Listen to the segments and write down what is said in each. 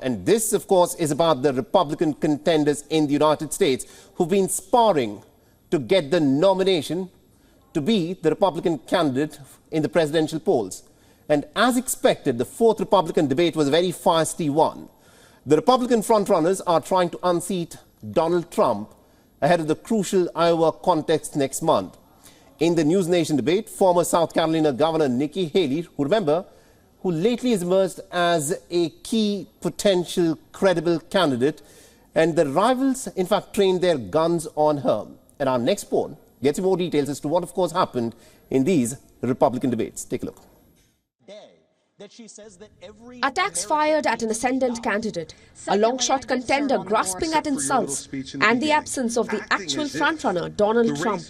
And this, of course, is about the Republican contenders in the United States who've been sparring to get the nomination to be the Republican candidate in the presidential polls. And as expected, the fourth Republican debate was a very feisty one. The Republican frontrunners are trying to unseat Donald Trump ahead of the crucial Iowa contest next month. In the News Nation debate, former South Carolina Governor Nikki Haley, who lately has emerged as a key potential credible candidate, and the rivals, in fact, trained their guns on her. And our next poll gets you more details as to what, of course, happened in these Republican debates. Take a look. Attacks fired at an ascendant candidate, a long-shot contender grasping at insults, and the absence of the actual frontrunner, Donald Trump.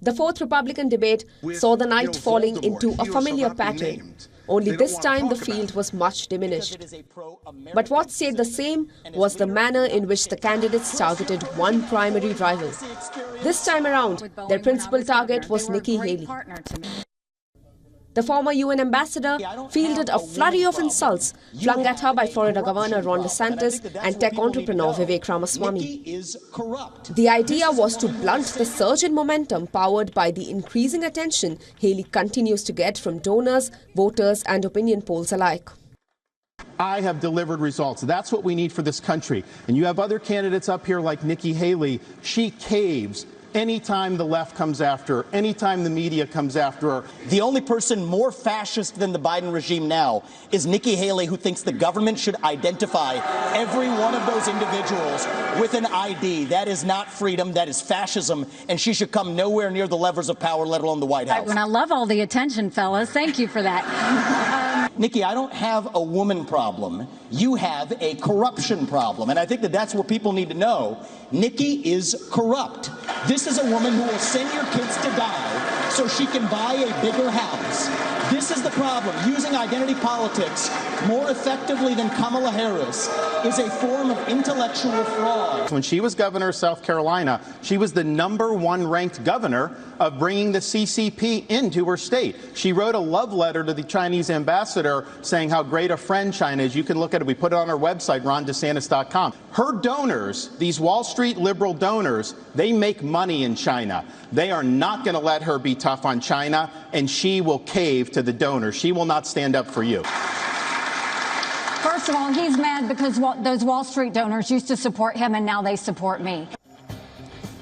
The fourth Republican debate saw the night falling into a familiar pattern. Only this time the field was much diminished. But what stayed the same was the manner in which the candidates targeted one primary rival. This time around, their principal target was Nikki Haley. The former UN ambassador fielded a flurry of insults flung at her by Florida Governor Ron DeSantis and tech entrepreneur Ramaswamy. The idea was to blunt the surge in momentum powered by the increasing attention Haley continues to get from donors, voters and opinion polls alike. I have delivered results. That's what we need for this country. And you have other candidates up here like Nikki Haley. She caves anytime the left comes after her, anytime the media comes after her. The only person more fascist than the Biden regime now is Nikki Haley, who thinks the government should identify every one of those individuals with an ID. That is not freedom, that is fascism, and she should come nowhere near the levers of power, let alone the White House. And I love all the attention, fellas. Thank you for that. Nikki, I don't have a woman problem. You have a corruption problem. And I think that that's what people need to know. Nikki is corrupt. This is a woman who will send your kids to die so she can buy a bigger house. This is the problem. Using identity politics more effectively than Kamala Harris is a form of intellectual fraud. When she was governor of South Carolina, she was the #1 ranked governor of bringing the CCP into her state. She wrote a love letter to the Chinese ambassador saying how great a friend China is. You can look at it. We put it on our website, rondesantis.com. Her donors, these Wall Street liberal donors, they make money in China. They are not going to let her be tough on China, and she will cave to the donors. She will not stand up for you. First of all, he's mad because those Wall Street donors used to support him and now they support me.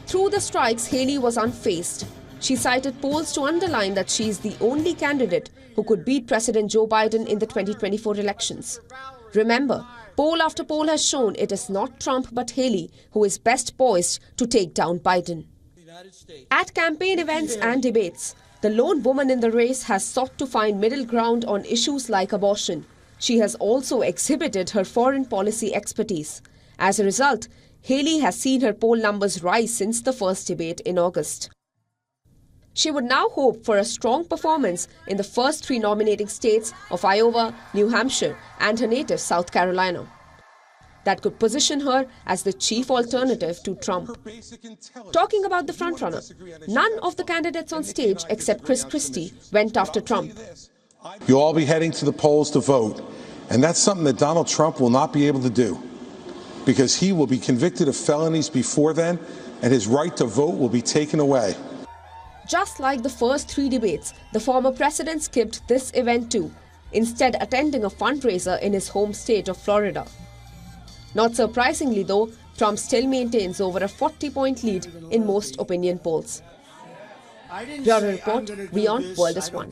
Through the strikes, Haley was unfazed. She cited polls to underline that she is the only candidate who could beat President Joe Biden in the 2024 elections. Remember, poll after poll has shown it is not Trump but Haley who is best poised to take down Biden. At campaign events and debates, the lone woman in the race has sought to find middle ground on issues like abortion. She has also exhibited her foreign policy expertise. As a result, Haley has seen her poll numbers rise since the first debate in August. She would now hope for a strong performance in the first 3 nominating states of Iowa, New Hampshire, and her native South Carolina. That could position her as the chief alternative to Trump. Talking about the frontrunner, none of the candidates on stage except Chris Christie went after Trump. You'll all be heading to the polls to vote, and that's something that Donald Trump will not be able to do because he will be convicted of felonies before then, and his right to vote will be taken away. Just like the first 3 debates, the former president skipped this event too, instead attending a fundraiser in his home state of Florida. Not surprisingly though, Trump still maintains over a 40-point lead in most opinion polls. Bureau Report, WION World is One.